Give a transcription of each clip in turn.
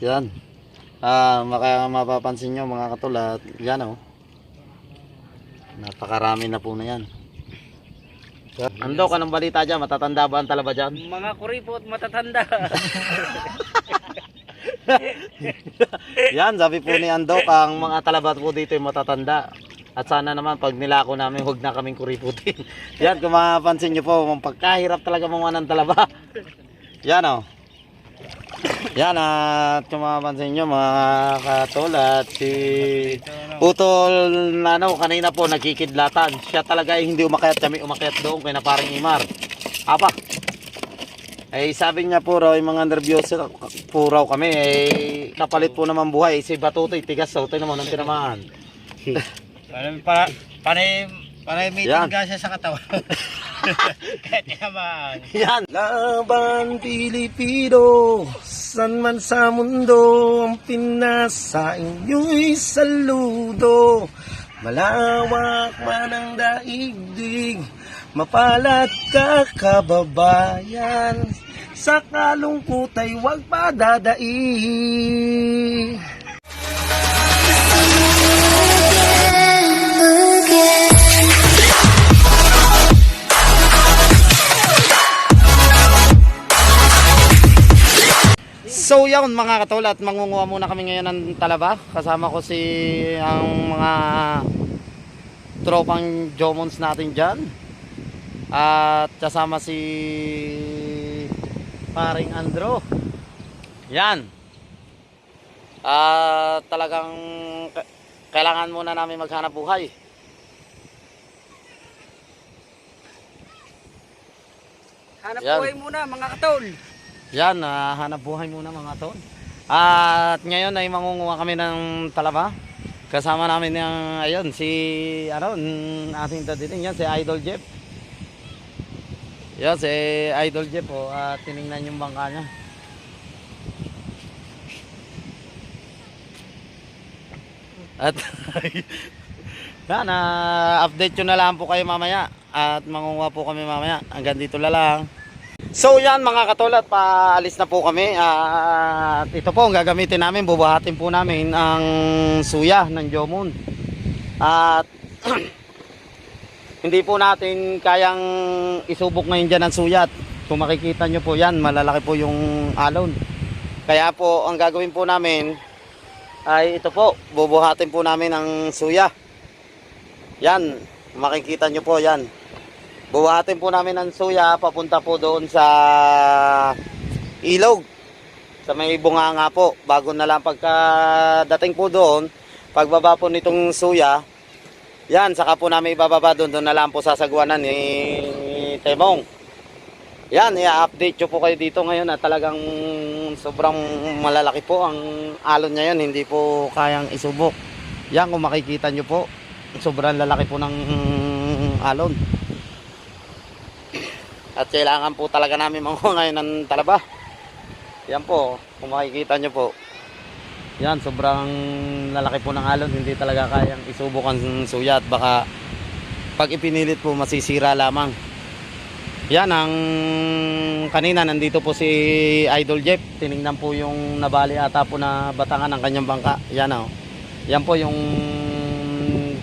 Yan. Kaya mapapansin nyo mga katulad, yan oh. Napakarami na po na yan. Andok, anong balita dyan? Matatanda ba ang talaba dyan? Mga kuripot matatanda. Yan, sabi po ni Andok, ang mga talaba po dito ay matatanda. At sana naman pag nilako namin, huwag na kaming kuriputin. Yan, kung mapapansin nyo po, pagkahirap talaga mga ng talaba. Yan oh. Yan, at kung mapapansin nyo mga katulad, si Utol na kanina po nagkikidlatan. Siya talaga ay hindi umakyat, kami umakyat doon kay na parang Imar. Apa? Eh sabi niya po raw, yung mga nervyoso po raw kami, eh kapalit po naman buhay. Si Batutoy, tigas sa utoy naman ang tinamaan. Panay meeting ka siya sa katawan. Kahit naman. Yan. Laban Pilipino, san man sa mundo, ang Pinas sa inyo'y saludo. Malawak man ang daigdig, mapalad ka kababayan, sa kalungkot ay huwag padadai. So yun mga katulad, mangunguha muna kami ngayon ng talaba. Kasama ko ang mga tropang Jomons natin dyan. At kasama si paring Andro. Yan. Talagang kailangan muna namin maghanap buhay. Hanap Yan. buhay muna mga katol. Yan, hanap buhay muna mga tol. At ngayon ay mangunguha kami ng talaba. Kasama namin yung ayun si ating taditing yan, si Idol Jeff. Yan si Idol Jeff oh, at tiningnan yung bangka niya. At yan, update ko na lang po kayo mamaya at mangunguha po kami mamaya. Hanggang dito na lang. So yan mga katulad, paalis na po kami. At ito po ang gagamitin namin, bubuhatin po namin ang suya ng Jomon. At hindi po natin kayang isubok ngayon dyan ang suyat. Kung makikita nyo po yan, malalaki po yung alon. Kaya po ang gagawin po namin ay ito po, bubuhatin po namin ang suya. Yan, makikita nyo po yan. Buhatin po namin ang suya papunta po doon sa ilog, sa may bunganga po. Bago na lang pagkadating po doon, pagbaba po nitong suya, yan, saka po namin ibababa doon. Doon na lang po sasagwanan ni Temong. Yan, i-update ko po kayo dito ngayon at talagang sobrang malalaki po ang alon niya yan. Hindi po kayang isubok. Yan, kung makikita nyo po, sobrang lalaki po ng alon. At kailangan po talaga namin manguha ngayon ng talaba. Yan po, kung makikita nyo po. Yan, sobrang lalaki po ng alon. Hindi talaga kayang isubok ang suya. At baka pag ipinilit po, masisira lamang. Yan, ang kanina nandito po si Idol Jeff. Tinignan po yung nabali ata po na batangan ng kanyang bangka. Yan o. Yan po yung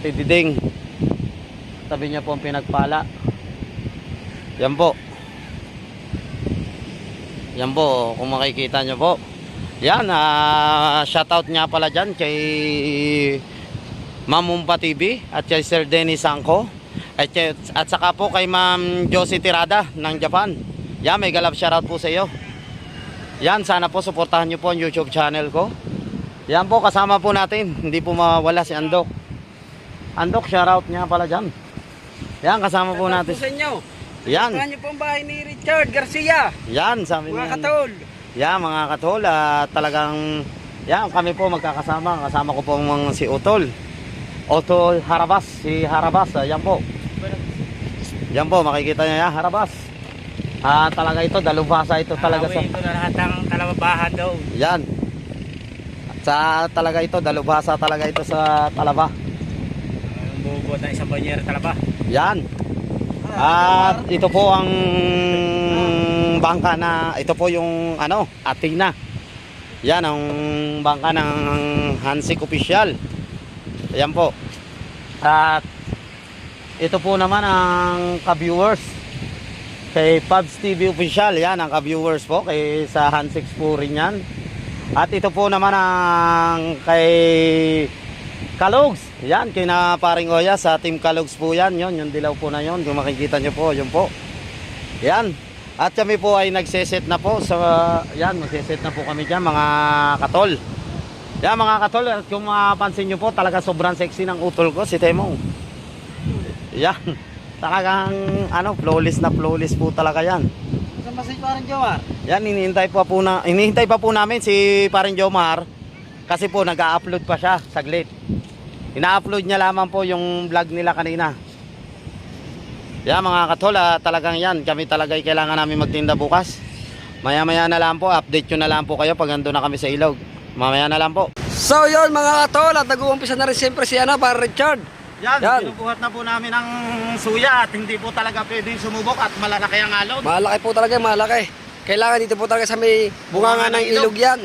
tididing. Sabi niya po ang pinagpala. Yan po. Yan po, kung makikita nyo po. Yan, shoutout nga pala dyan kay Ma'am Mumpa TV at kay Sir Dennis Sangko. At saka po kay Ma'am Josie Tirada ng Japan. Yan, may galap shoutout po sa iyo. Yan, sana po suportahan nyo po ang YouTube channel ko. Yan po, kasama po natin. Hindi po mawala si Andok. Andok, shoutout nga pala dyan. Yan, kasama po natin. Sa inyo. Yan. Saan niyo po ang bahay ni Richard Garcia? Yan, sabi Mga niya. katol. Yan, mga katol, talagang yan, kami po magkakasama. Kasama ko po si Utol. Utol Harabas, si Harabas, yan po. Yan po, makikita niya yan, Harabas. Talaga ito, dalubhasa ito talaga sa... Ito na lahat ng talababahan daw. Yan. Talaga ito, dalubhasa talaga ito sa talaba. Bubuot ng isang banyer talaba. Yan. At ito po ang bangka na, ito po yung Athena. Yan ang bangka ng Hansik Official. Ayan po. At ito po naman ang ka-viewers kay Pabs TV Official. Yan ang ka-viewers po kay sa Hansik po rin yan. At ito po naman ang kay Kalogs. Yan kay na paring Oya sa Team Kalogs po yan. Yung dilaw po na yon. Kung makikita nyo po, yun po. Yan. At kami po ay nagseset na po sa yan, magseset na po kami diyan mga katol. Yan mga katol, at kung mapansin niyo po, talaga sobrang sexy ng utol ko si Temong. Yan. Talagang ano, flawless na flawless po talaga yan. Saan ba si Parang Jomar? Yan, hinihintay pa po namin si Paring Jomar kasi po nag-a-upload pa siya saglit. Ina-upload niya lamang po yung vlog nila kanina. Yan mga katol, talagang yan, kami talaga kailangan namin magtinda bukas. Maya-maya na lang po, update nyo na lang po kayo pag ando na kami sa ilog. Mamaya na lang po. So yun mga katol, at nag-uumpisa na rin siyempre si para Richard. Yan, Yan. binubuhat na po namin ng suya at hindi po talaga pwedeng sumubok at malalaki ang alon. Malaki po talaga, malaki. Kailangan dito po talaga sa may bunganga ng ilog yan.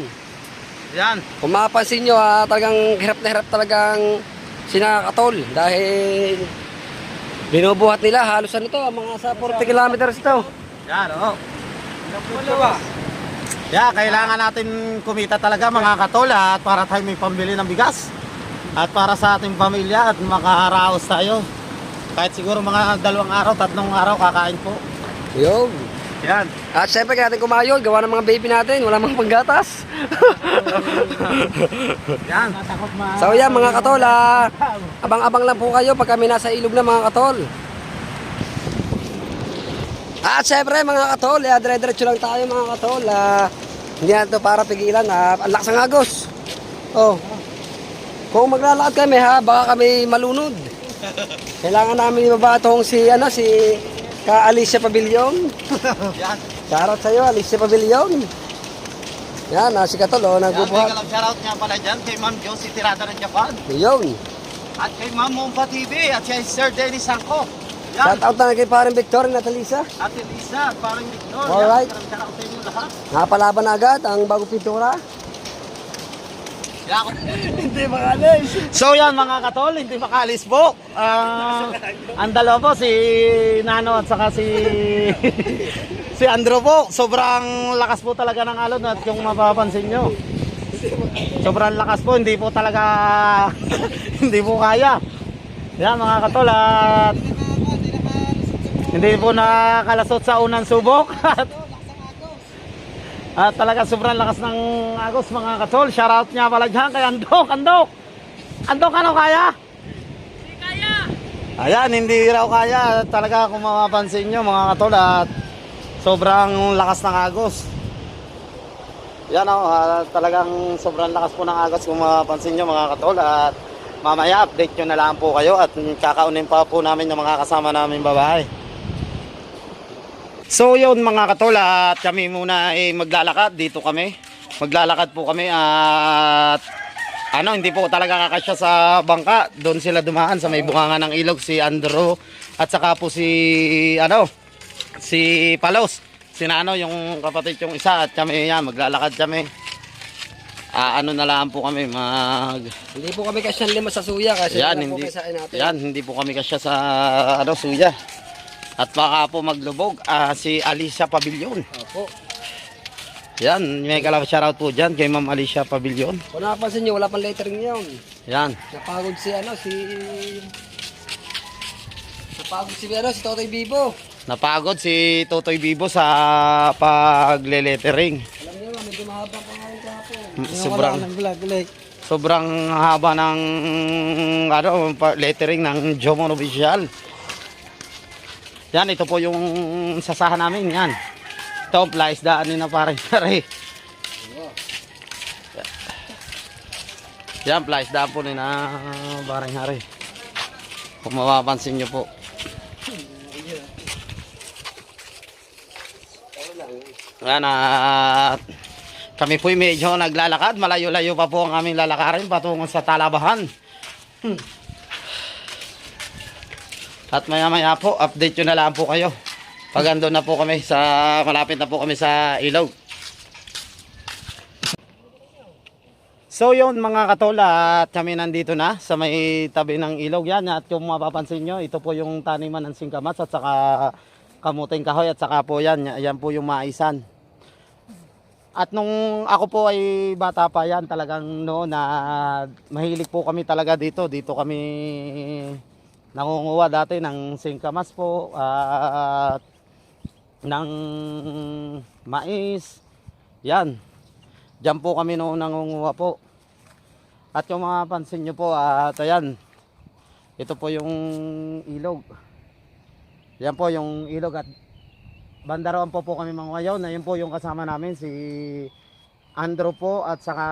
Yan. Kung mapapansin nyo, talagang hirap na hirap talagang sina katol. Dahil binubuhat nila, halos ano to, mga sa 40 kilometers to. Yan, oo. Yeah, kailangan natin kumita talaga mga katol at para tayo may pambili ng bigas. At para sa ating pamilya at makaraos tayo. Kahit siguro mga 2 araw, 3 araw kakain po. Yun. Yan. At syempre kaya natin kumayon, gawa ng mga baby natin, wala mga panggatas. Yan. So yan mga katol, abang-abang lang po kayo pag kami nasa ilog na mga katol. At syempre mga katol, dire-diretso lang tayo mga katol. Hindi na ito para pigilan, ang lakas ng agos. Oh. Kung maglalakad kami baka kami malunod. Kailangan namin ibaba itong si Alicia Pavilion. Yan. Shoutout sa'yo, Alicia Pavilion. Yan, si Katol, nagbubuhat. Yan, shoutout nga pala dyan kay Ma'am Josie Tirada ng Japan. Yun. At kay Ma'am Mompa TV at kay Sir Dennis Sangko. Yan. Shoutout na kay parang Victor at Alisa. At Elisa, parang Victor. Alright. Yan, shoutout sa inyo lahat. Napalaban na agad ang bagong pintura. Yan. Hindi makalis. So yan mga katol, hindi makalis po. Ang dalawa po, si Nano at saka si Andrew po. Sobrang lakas po talaga ng alon at kung mapapansin nyo. Sobrang lakas po, hindi po talaga hindi po kaya. Yan mga katol, at hindi po nakalasot sa unang subok. At talaga sobrang lakas ng agos mga katol. Shoutout niya pala dyan kay Andok. Andok ano kaya? Hindi kaya. Ayan, hindi raw kaya. Talaga kung mapapansin nyo mga katol, at sobrang lakas ng agos. Yan talagang sobrang lakas po ng agos kung mapapansin nyo mga katol. At mamaya update nyo na lang po kayo at kakaunin pa po namin yung mga kasama namin babae. So yun mga katol, at kami muna maglalakad dito kami. Maglalakad po kami at hindi po talaga kakasya sa bangka. Doon sila dumaan sa may bunganga ng ilog, si Andrew at saka po si Palos. Yung kapatid yung isa, at kami yan maglalakad kami. Na lang po kami Hindi po kami kasyan 5 sa suya kasi yan, hindi po hindi, kasain natin. yan, hindi po kami kasya sa suya. At baka po maglubog si Alicia Pavilion. Opo. Yan, may shoutout po dyan kay Ma'am Alicia Pavilion. Kung napapansin nyo, wala pang lettering yun. Yan. Napagod si si Totoy Bibo. Napagod si Totoy Bibo sa pagle-lettering. Alam niyo, medyo mahaba pa nga yung kahapon. Sobrang haba ng lettering ng Jomon Official. Yan, ito po yung sasahan namin. Yan. Ito, flies daan na parang pare. Yan, flies daan po na parang hari. Kung mapapansin nyo po. Yan, at kami po medyo naglalakad. Malayo-layo pa po ang aming lalakarin patungo sa Talabahan. At maya-maya po, update nyo na lang po kayo. Pag andun na po kami malapit na po kami sa ilog. So yun mga katol, at kami nandito na sa may tabi ng ilog yan. At kung mapapansin nyo, ito po yung taniman ng singkamas at saka kamuting kahoy at saka po yan po yung maisan. At nung ako po ay bata pa yan, talagang noon na mahilig po kami talaga dito. Dito kami nangunguha dati ng singkamas po at ng mais. Yan. Diyan po kami noon nangunguha po. At kung mapapansin nyo po, at ayan, ito po yung ilog. Yan po yung ilog at bandaroan po kami mga ngayon. Ayun po yung kasama namin, si Andrew po at saka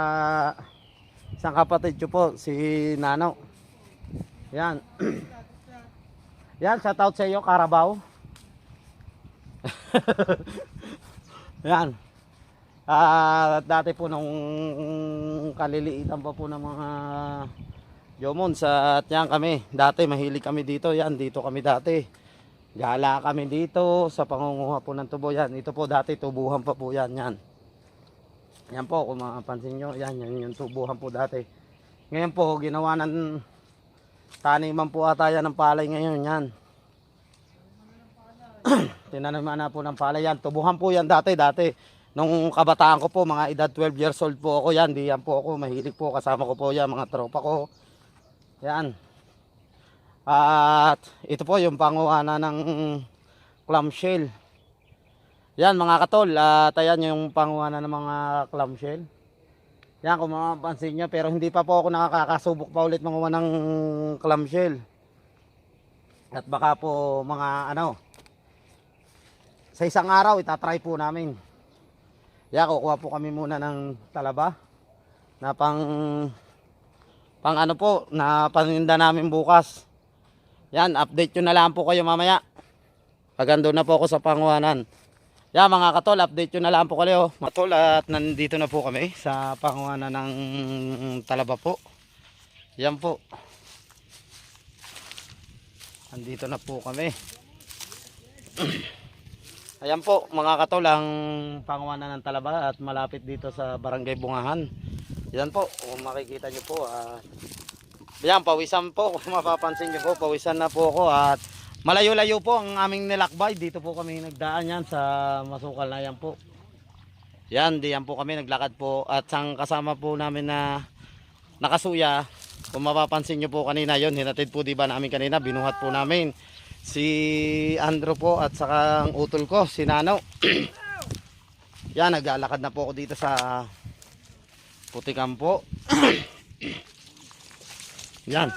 isang kapatid ko po, si Nano. Yan. Yan, shout out sa iyo, Carabao. Yan. Dati po nung kaliliitan pa po ng mga Jomons at yan kami. Dati mahilig kami dito. Yan, dito kami dati. Gala kami dito sa pangunguha po ng tubo. Yan, ito po dati tubuhan pa po yan. Yan. Yan po kung mapapansin nyo. Yan, yan yung tubuhan po dati. Ngayon po ginawa ng taniman po ata yan ng palay ngayon. Yan. Tinaniman na po ng palay yan. Tubuhan po yan dati. Nung kabataan ko po, mga edad 12 years old po ako yan. Di yan po ako, mahilig po. Kasama ko po yan, mga tropa ko. Yan. At ito po yung panguhanan ng clamshell. Yan mga katol. At ayan yung panguhanan ng mga clamshell. Yan kung mapapansin nyo. Pero hindi pa po ako nakakasubok pa ulit manguha ng clamshell. At baka po mga sa isang araw itatry po namin. Yan, kukuha po kami muna ng talaba na pang po, na paninda namin bukas. Yan, update nyo na lang po kayo mamaya. Pagando na po ako sa panguhanan. Yan mga katol, update nyo na lang po kayo. Katol, at nandito na po kami sa panguhanan ng talaba po. Yan po. Nandito na po kami. Ayan po mga katol ang panguhanan ng talaba at malapit dito sa Barangay Bungahan. Yan po kung makikita nyo po. Yan pawisan po kung mapapansin nyo po. Pawisan na po ako at malayo-layo po ang aming nilakbay. Dito po kami nagdaan yan sa Masukal na yan po. Yan, diyan po kami naglakad po. At sang kasama po namin na nakasuya. Kung mapapansin nyo po kanina yon, hinatid po diba namin kanina. Binuhat po namin si Andrew po at saka ang utol ko, si Nano. Yan, naglalakad na po ako dito sa Putikan po. Yan.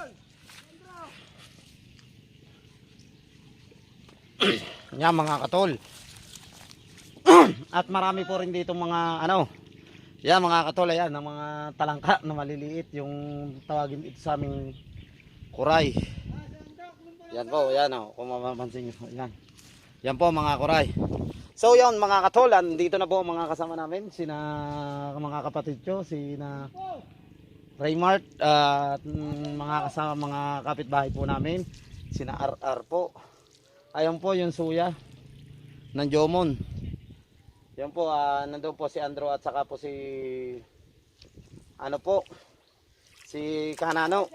Yan mga katol. At marami po rin dito mga yan mga katol, ayan, ng mga talangka na maliliit, yung tawagin ito sa aming kuray. Yan po, yan kung mapapansin nyo. Yan. Yan po mga kuray. So yan mga katol, dito na po mga kasama namin, mga kapatid ko, Raymart at mga kasama mga kapitbahay po namin, sina RR po. Ayun po yung suya ng Jomon. Yan po, nandun po si Andrew at saka po si si Kanano.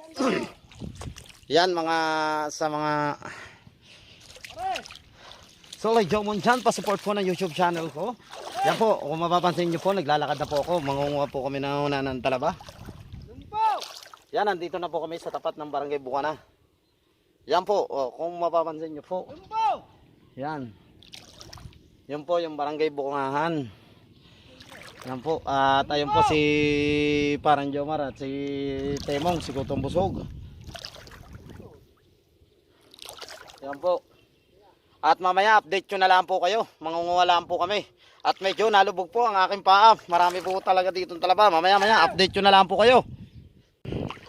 Yan sa mga Solay Jomon dyan, pa-support po ng YouTube channel ko. Yan po, kung mapapansin nyo po, naglalakad na po ako. Mangunguha po kami ng talaba. Yan, nandito na po kami sa tapat ng Barangay Bukana. Yan po, kung mapapansin nyo po. Yan. Yan po yung Barangay Bukangahan. Yan po, at ayun po si Parang Jomar at si Temong, si Kutong Busog. Yan po. At mamaya update ko na lang po kayo. Mangunguha lang po kami. At medyo nalubog po ang aking paa. Marami po talaga dito talaba. Mamaya update ko na lang po kayo.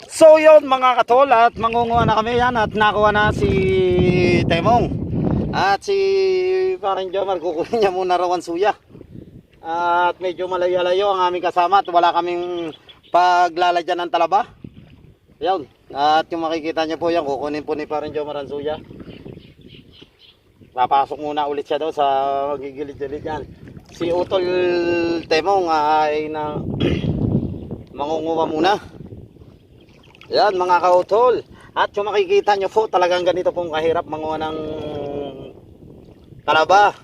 So yun mga katol, at mangunguha na kami yan. At nakuha na si Temong. At si Parang Jomar, kukunin niya muna raw ang suya. At medyo malayo-layo ang aming kasama. At wala kaming paglalagyan ng talaba. Yan. At yung makikita niyo po yan, kukunin po ni Parang Jomar ang suya. Papasok muna ulit siya daw sa magigilid-gilid yan. Si Utol Temong ay mangunguha muna. Yan mga kautol. At kung makikita nyo po, talagang ganito pong kahirap manguha ng talaba.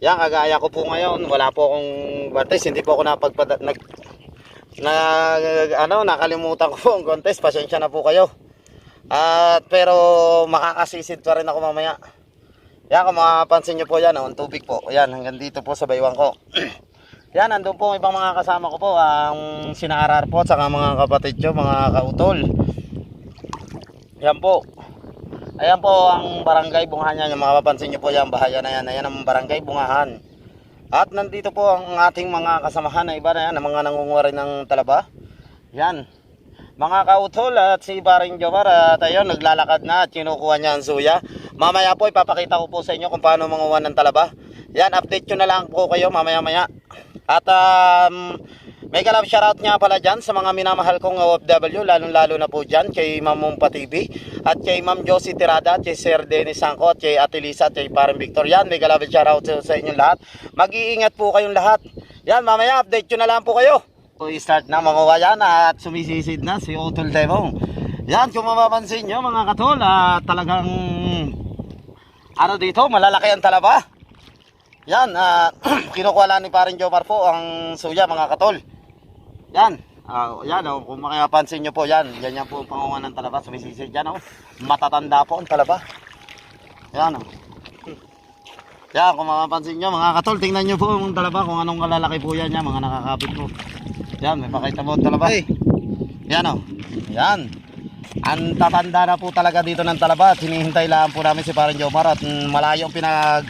Yan, kagaya ko po ngayon, wala po akong contest, hindi po ako nakalimutan ko po ang contest, pasensya na po kayo. At pero makakasisid pa rin ako mamaya. Yan, kung mapapansin nyo po yan, ang tubig po. Yan, hanggang dito po sa baywang ko. Yan, nandun po ibang mga kasama ko po, ang sinaarar po, saka mga kapatid nyo, mga kautol. Yan po. Ayan po ang barangay Bungahan yan. Yung mapapansin nyo po yan, bahaya na yan. Ayan ang barangay Bungahan. At nandito po ang ating mga kasamahan na iba na yan, ang mga nangunguha rin ng talaba. Yan. Mga kautol at si Paring Jomar at ayun, naglalakad na at kinukuha niya ang suya. Mamaya po ipapakita ko po sa inyo kung paano manguha ng talaba. Yan, update ko na lang po kayo mamaya-maya. At may kalab shoutout nga pala dyan sa mga minamahal kong OFW, lalong-lalo na po dyan kay Ma'am Mumpa TV at kay Ma'am Josie Tirada at kay Sir Dennis Sangko at kay Ate Lisa at kay Paring Victor. Yan, may kalab shoutout sa inyong lahat. Mag-iingat po kayong lahat. Yan, mamaya update ko na lang po kayo. So, i-start na manguha yan at sumisisid na si Utol Devong. Yan, kung mapapansin nyo mga katol, talagang ano dito, malalaki ang talaba. Yan, kinukuha lang ni Paring Jomar po ang suya mga katol. Yan, yan kung mapapansin nyo po yan, yan po ang pangunga ng talaba, sumisisid yan matatanda po ang talaba. Yan yan, kung mapapansin nyo mga katol, tingnan nyo po ang talaba kung anong kalalaki po yan, mga nakakapit po. Yan, may pakita mo ang talaba. Yan yan, ang tatanda na po talaga dito ng talaba at hinihintay lang po namin si Paring Jomar at malayo ang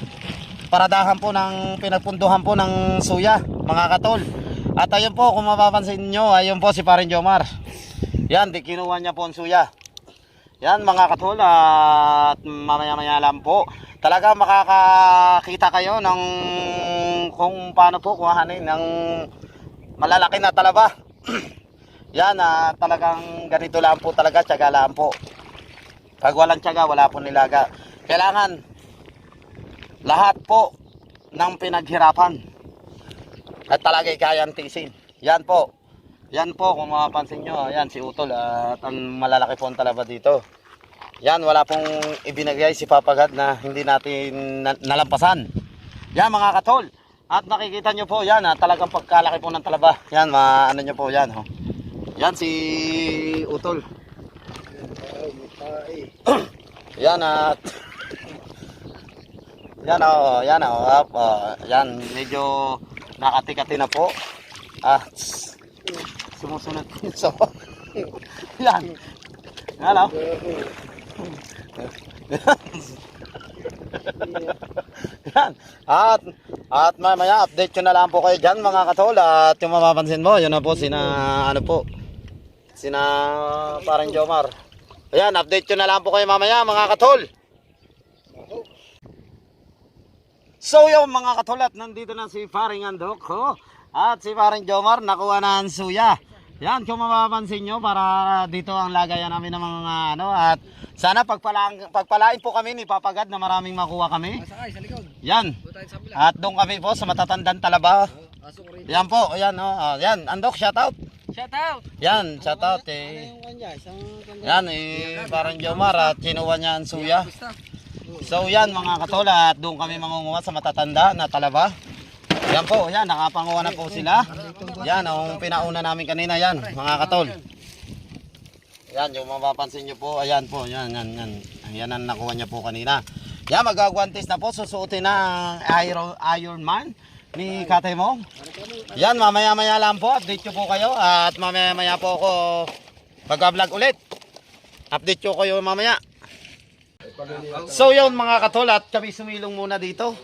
paradahan po ng pinagpunduhan po ng suya mga katol. At ayun po, kung mapapansin nyo, ayun po si Paring Jomar. Yan, di kinuha niya po ang suya. Yan mga katol, at mamaya-maya lang po. Talaga makakakita kayo ng kung paano po kuhanin ng malalaki na talaba. Yan, talagang ganito lang po talaga, tiyaga lang po. Pag walang tiyaga, wala po nilaga. Kailangan lahat po ng pinaghirapan at talaga'y kayang tiisin. Yan po. Yan po, kung mapapansin nyo, yan si Utol at ang malalaki po ang talaba dito. Yan, wala pong ibinigay si Papa God na hindi natin nalampasan. Yan mga katol. At nakikita nyo po yan, talagang pagkalaki po ng talaba. Yan, ano nyo po yan. Yan si Utol. Yan at yan medyo nakatikati na po. Sumusunod so yan. Hello. Yan. At mamaya update ko na lang po kayo dyan mga katol. At yung mapapansin mo, yun na po sina Paring Jomar. Ayan, update ko na lang po kayo mamaya mga katol. So yung mga katol, at nandito na si Paring Andok at si Paring Jomar, nakuha na ang suya. Yan, kung mapapansin nyo, para dito ang lagayan namin ng mga at sana pagpalain po kami ni Papa God na maraming makuha kami. Yan. At doon kami po sa matatandang talaba. Yan po, yan yan, Andok, shout out. Shout out. Yan, shout out yan, Paring Jomar at kinuha niya ang suya. So yan mga katol, at doon kami mangunguha sa matatanda na talaba. Yan po, yan, nakapanguha na po sila. Yan, ang pinauna namin kanina yan, mga katol. Yan, yung mapapansin nyo po, ayan po, yan ang nakuha niya po kanina. Yan, magagwantes na po, susuotin na ang Iron Man ni Kate Mong. Yan, mamaya-maya lang po, update ko po kayo. At mamaya-maya po ako mag-vlog ulit. Update ko kayo mamaya. So yun mga katol, at kami sumilong muna dito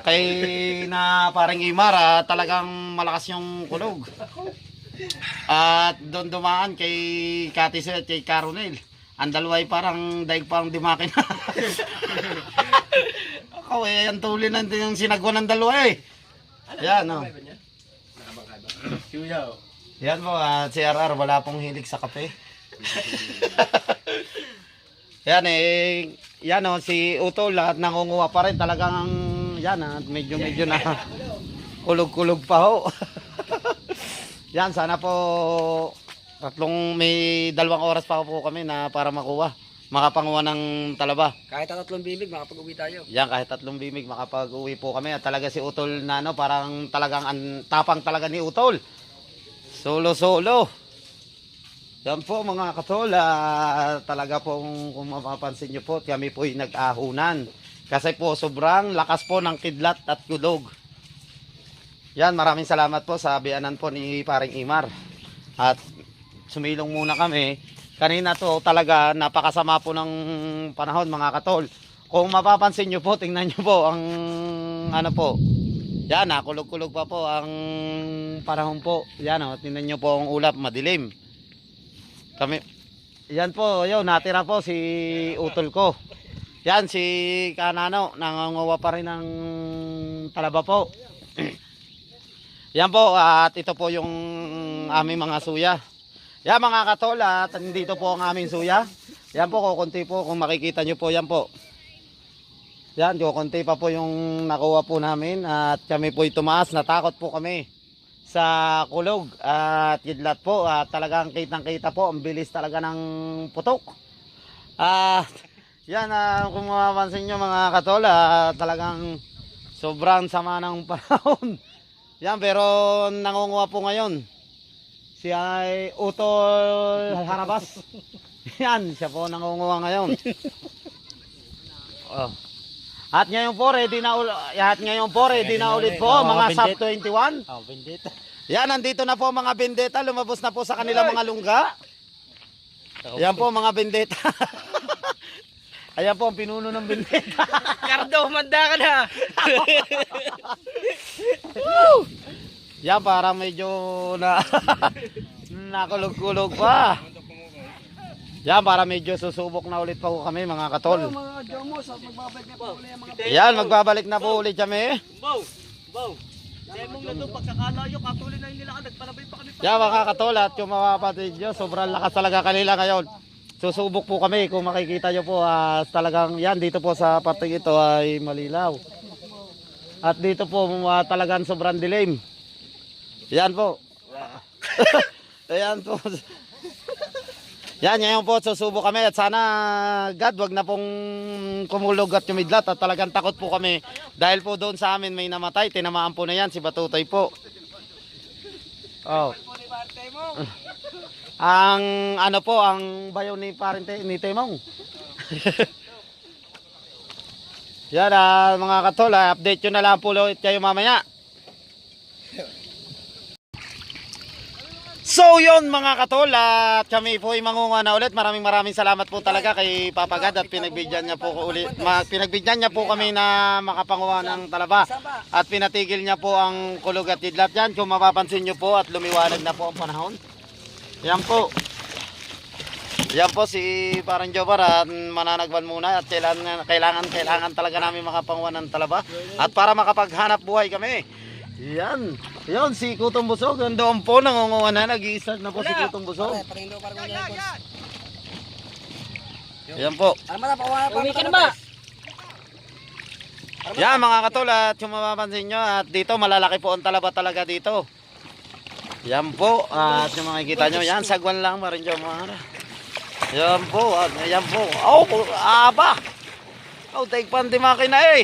kay na Paring Imar, talagang malakas yung kulog. At doon dumaan kay Katis at kay Caronel. Ang dalaway parang daig parang dimakin. Ako ang tulin natin yung sinagwa ng dalawa Yan Yan po, si RR wala pong hilig sa kape. Yan yan si Utol lahat nangunguha pa rin talagang yan medyo na kulog-kulog pa Yan, sana po may 2 oras pa po kami na para makapanguha ng talaba. Kahit 3 bibig, makapag-uwi tayo. Yan, kahit 3 bimig makapag-uwi po kami. At talaga si Utol na ano, parang talagang tapang talaga ni Utol. Solo. Yan po mga katol, talaga po kung mapapansin nyo po, kami po ay nag-ahunan. Kasi po sobrang lakas po ng kidlat at kulog. Yan, maraming salamat po sa biyanan po ni Paring Imar. At sumilong muna kami. Kanina to talaga napakasama po ng panahon mga katol. Kung mapapansin nyo po, tingnan nyo po ang ano po. Yan, kulog-kulog pa po ang panahon po. Yan, tingnan nyo po ang ulap, madilim. Yan po, yun, natira po si Utol ko. Yan, si Kanano, nangangawa pa rin ng talaba po. Yan po, at ito po yung aming mga suya. Yan mga katol, at dito po ang aming suya. Yan po, kukunti po, kung makikita nyo po, yan po. Yan, kukunti pa po yung nakuha po namin. At kami po tumaas, natakot po kami sa kulog at kidlat po. At talagang kitang-kita po, ang bilis talaga ng putok. At yan, kung mapapansin nyo mga katol, talagang sobrang sama ng panahon. Yan, pero nangunguha po ngayon. Si ay Utol Harabas. Yan, siya po nangunguha ngayon. Oh. At ngayon po, ready na ulit po, mga sub 21. Oh, bendita. Yan, nandito na po mga bendeta, lumabas na po sa kanilang mga lungga. Yan po mga bendeta. Ayan po ang pinuno ng bendeta. Cardo, manda ka na! Yan, para medyo nakulog-kulog pa. Yan, para medyo susubok na ulit pa po kami mga katol. Mga Jomos, magbabalik na po ulit ang mga Yan, magbabalik na po ulit kami. Bow. Demong na doon, pagkakalayo, katuloy na yung nila, nagpalabay pa kami. Yan mga katol, at yung mga kapatid nyo, sobrang lakas talaga kanila ngayon. Susubok po kami, kung makikita nyo po, talagang yan, dito po sa parting ito ay malilaw. At dito po, talagang sobrang dilim. Yan po. Ayan po. Yan, ngayon po, susubok kami at sana, God, wag na pong kumulog at yumidlat at talagang takot po kami. Dahil po doon sa amin may namatay, tinamaan po na yan, si Batutoy po. Oh. Ang ano po, ang bayo ni ni Temong. Yan, mga katol, update yun na lang po ulit kayo mamaya. So yun mga katol, at kami po ay mangunga na ulit. Maraming salamat po talaga kay Papa God at pinagbigyan niya po kami na makapanguha ng talaba. At pinatigil niya po ang kulog at kidlat yan. Kung mapapansin niyo po at lumiwanag na po ang panahon. Yan po. Yan po si Parang Jobar at mananagban muna at kailangan talaga namin makapanguha ng talaba. At para makapaghanap buhay kami. Yan. Yan si Kutong Busog. Doon po nangunguha na. Nag-i-start na po si Kutong Busog. Yan po. Uwi ka na ba? Yan mga katol, at kung mapapansin nyo, at dito malalaki po ang talaba talaga dito. Yan po. At yung makikita nyo, yan sagwan lang pa rin dyan mga. Yan po. Yan po. Oh, aba. Oh, take pan di makina eh.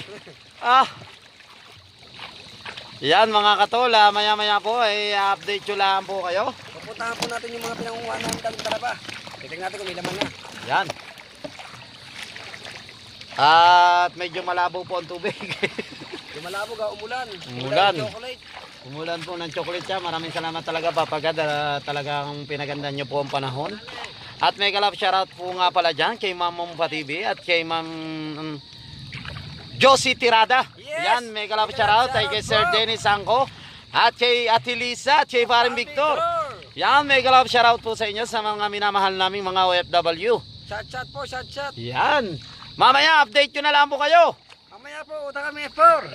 Yan mga katol, maya po ay update nyo lang po kayo. Pupuntahan po natin yung mga pinangunguha ng talaba. Titignan natin kung may laman na. Yan. At medyo malabo po ang tubig. Yung malabog, umulan. Umulan. Chocolate. Umulan po ng chocolate siya. Maraming salamat talaga Papa God. Talagang pinaganda nyo po ang panahon. At may kalap shoutout po nga pala dyan kay Ma'am Mompa TV at kay Ma'am Josie Tirada. Yes! Yan, may kalap shoutout ay kay Sir Dennis Sangko at kay Ate Lisa at kay Paring Victor. Yan, may kalap shoutout po sa inyo sa mga minamahal naming mga OFW. Chat po, chat. Yan. Mamaya, update nyo na lang po kayo. Mamaya po, utang kami F4.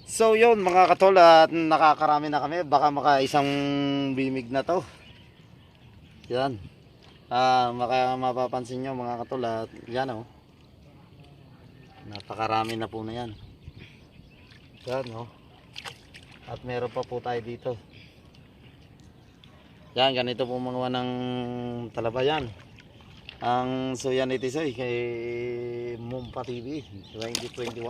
So yun mga katol, at nakakarami na kami. Baka maka-isang bimig na to. Yan. Mapapansin nyo mga katol, at yan o. Napakarami na po na yan. Yan o. At meron pa po tayo dito. Yan, ganito po mga ng talaba yan. Ang suya ni Tisoy kay Mumpa TV 2021.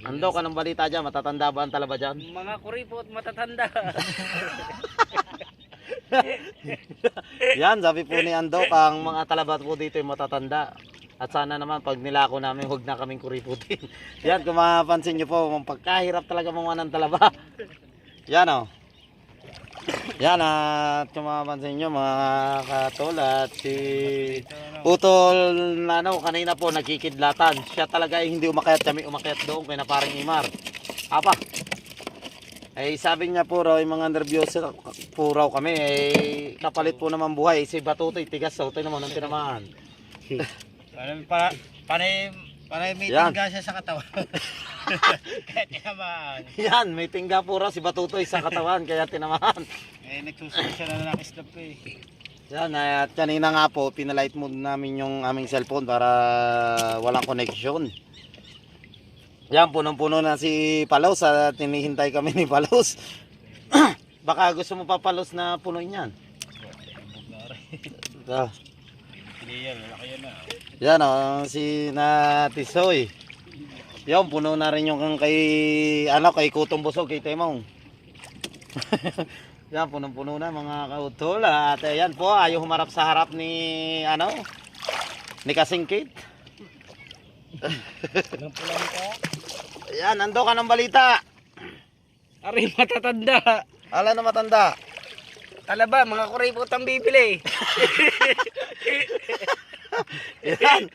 Ando ka ng balita dyan, matatanda ba ang talaba dyan? Mga kuripot matatanda. Yan, sabi po ni Andok, ang mga talaba po dito ay matatanda. At sana naman pag nilako namin, huwag na kaming kuriputin. Yan, kung mapapansin nyo po, pagkahirap talaga mga ng talaba. Yan o. Yan, at kung mapapansin nyo mga katol, at si Utol na kanina po nagkikidlatan. Siya talaga ay hindi umakyat, kami umakyat doon kay na parang Imar. Apa? Eh sabi niya po raw, yung mga nervyoso po raw kami, eh kapalit po naman buhay. Si Batutoy, tigas sa utay naman ang tinamaan. Panay may Yan. tingga siya sa katawan. Kaya tinamaan. Yan, may tingga po raw si Batutoy sa katawan, kaya tinamaan. Eh, nagsusunod siya na nakislap ko eh. Yan, at kanina nga po, pinalight mode namin yung aming cellphone para walang connection. Yan, punong-puno na si Palos at tinihintay kami ni Palos. Baka gusto mo pa Palos na punuin yan. Hindi yan, lalaki yan na. Yan o, si Tisoy. Yan, puno na rin yung kay Kutong Busog, kay Temong. Yan, punong-puno na mga kautol. At ayan po, ayaw humarap sa harap ni Kasingkit. Anong pulang ka? Ayan, ando ka ng balita. Ari, matatanda. Ala na matanda. Talaba, mga kuripot ang bibili. Yan.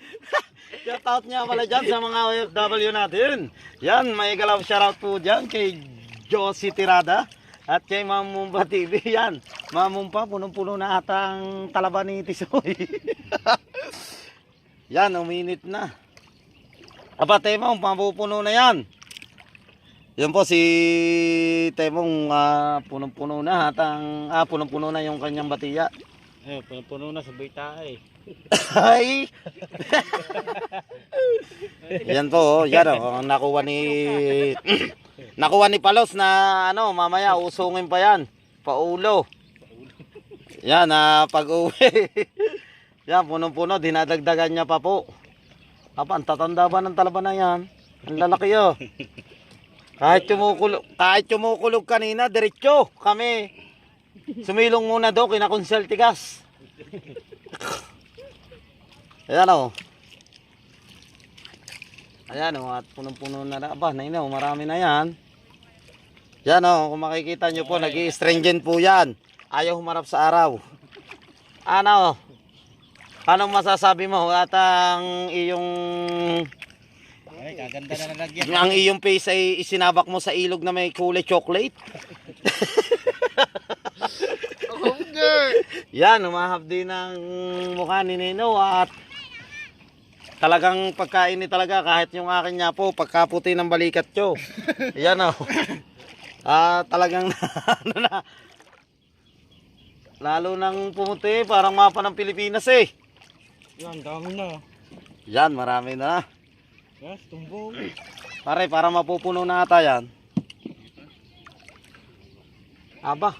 Shout out niya pala dyan sa mga OFW natin. Yan, may galaw shoutout po dyan kay Josie Tirada. At kay Mamumpa TV, yan. Mamumpa, punong-puno na atang talaba ni Tisoy. Yan, uminit na. Aba, Temong, mapupuno na yan. Yan po si Temong, punong-puno na atang, punong-puno na yung kanyang batiya. Eh, puno na sa baita eh. Ay! Yan po, yan o, nakuha ni Palos na mamaya usungin pa yan, paulo. Yan, pag uwi. Yan, punong-puno, dinadagdagan niya pa po. Apa, ang tatanda ba ng talaba na yan? Ang lalaki oh. Kahit tumukulog kanina, diretso kami. Sumilong muna daw, kinakonsultigas. Ayan o. Ayan o, at punong-puno na. Aba, nainaw, marami na yan. Yan o, kung makikita nyo po, nag-i-stringent po yan. Ayaw humarap sa araw. Ano? Anong masasabi mo? At ang iyong... Ay, kaganda na nalagyan. Ang iyong face ay isinabak mo sa ilog na may kulay chocolate. Yan, umahap din ang mukha ni Nino at talagang pagkain ni talaga kahit yung akin niya po, pagkaputi ng balikat ko. Yan o. Talagang lalo nang pumuti, parang mapa ng Pilipinas eh. Yan, dami na. Yan, marami na. Yes, tumbong. Pare, para mapupuno na ata yan. Aba.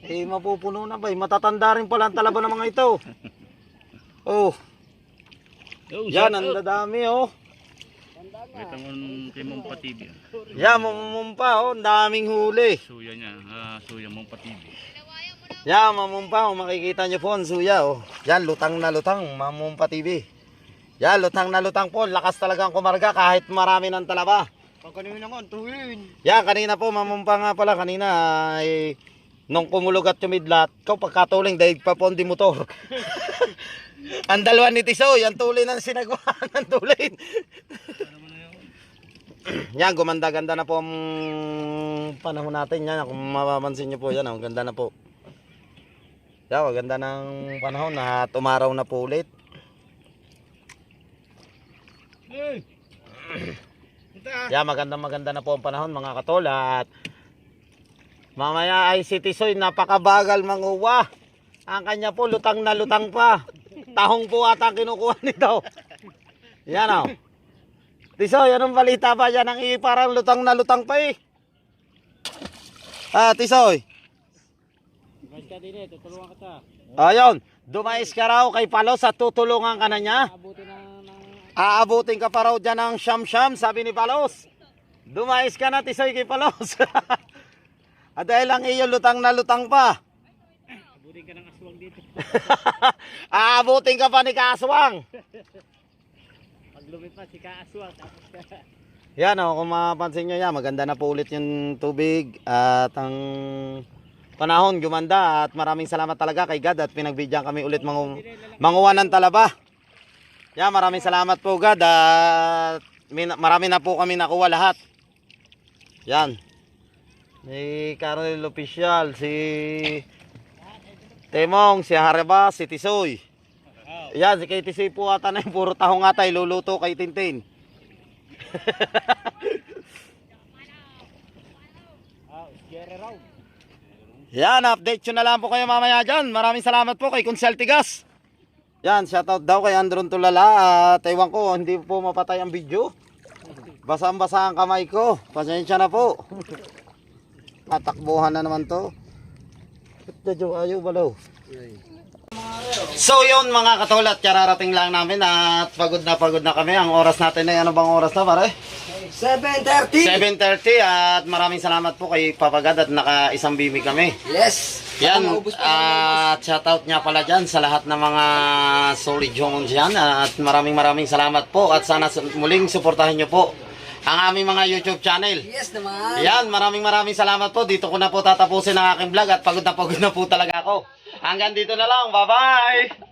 Eh, mapupuno na ba? Matatanda rin pala ang talaba ng mga ito. Oh. Yan, ang dadami oh. Ito ang kay Mumpa TV. Yan, mamumpa oh. Ang daming huli. Suya niya. Suya Mumpa TV. Yan, mamumpa oh. Makikita nyo po ang suya oh. Yan, lutang na lutang. Mamumpa TV. Yan, lutang na lutang po. Lakas talagang kumarga kahit marami ng talaba. Pag kanina naman, tuwin. Yan, kanina po, mamumpa nga pala. Kanina ay... Nung kumulog at tumidlat, ikaw pagkatuling dahil pa po di motor. Ang dalawa ni Tisoy, ang tulin ang sinagawa ng tulin. Yan, gumanda-ganda na po ang panahon natin. Yan, kung mapapansin nyo po yan, ang ganda na po. Yan, maganda ng panahon na umaraw na po ulit. Yan, maganda na po ang panahon mga katol. At mamaya ay si Tisoy napakabagal manguwa. Ang kanya po lutang na lutang pa. Tahong po ata ang kinukuha nito. Yan o. Tisoy, anong balita ba yan? Parang lutang na lutang pa eh. Tisoy. ka din eh, tutulungan kita. Ayun, dumais ka raw kay Palos at tutulungan ka na niya. Abuti ng Aabutin ka pa raw dyan ng siyam-siyam, sabi ni Palos. Dumais ka na, Tisoy, kay Palos. At dahil ang iyo lutang na lutang pa. abutin ka ng aswang dito. Aabutin ka pa ni Kaaswang. Pag lumipas si Kaaswang, tapos ka. Yan o, kung mapapansin nyo yan, maganda na po ulit yung tubig. At ang panahon gumanda. At maraming salamat talaga kay God. At pinagbigyan kami ulit manguha ng talaba. Yan, maraming salamat po God. At marami na po kami nakuha lahat. Yan. Si Carol Official, si Temong, si Hareba, si Tisoy. Yan, si kay Tisoy po ata na yung puro tahong atay, luluto kay Tintin. Yan, update nyo na lang po kayo mamaya dyan. Maraming salamat po kay Consultigas. Yan, shoutout daw kay Andron Tulala. At ewan ko, hindi po mapatay ang video. Basang-basa ang kamay ko. Pasensya na po. Tatakbuhan na naman to. Ayaw balaw. So yun mga katolat, kararating lang namin at pagod na kami. Ang oras natin ay ano bang oras na pare? 7:30. 7:30 at maraming salamat po kay Papagad at naka-isang bimi kami. Yes. Yan, Maubos pa at shoutout niya pala dyan sa lahat ng mga solid humans dyan. At maraming salamat po at sana muling suportahan nyo po ang aming mga YouTube channel. Yes naman. Yan, maraming salamat po. Dito ko na po tatapusin ang aking vlog at pagod na po talaga ako. Hanggang dito na lang. Bye-bye!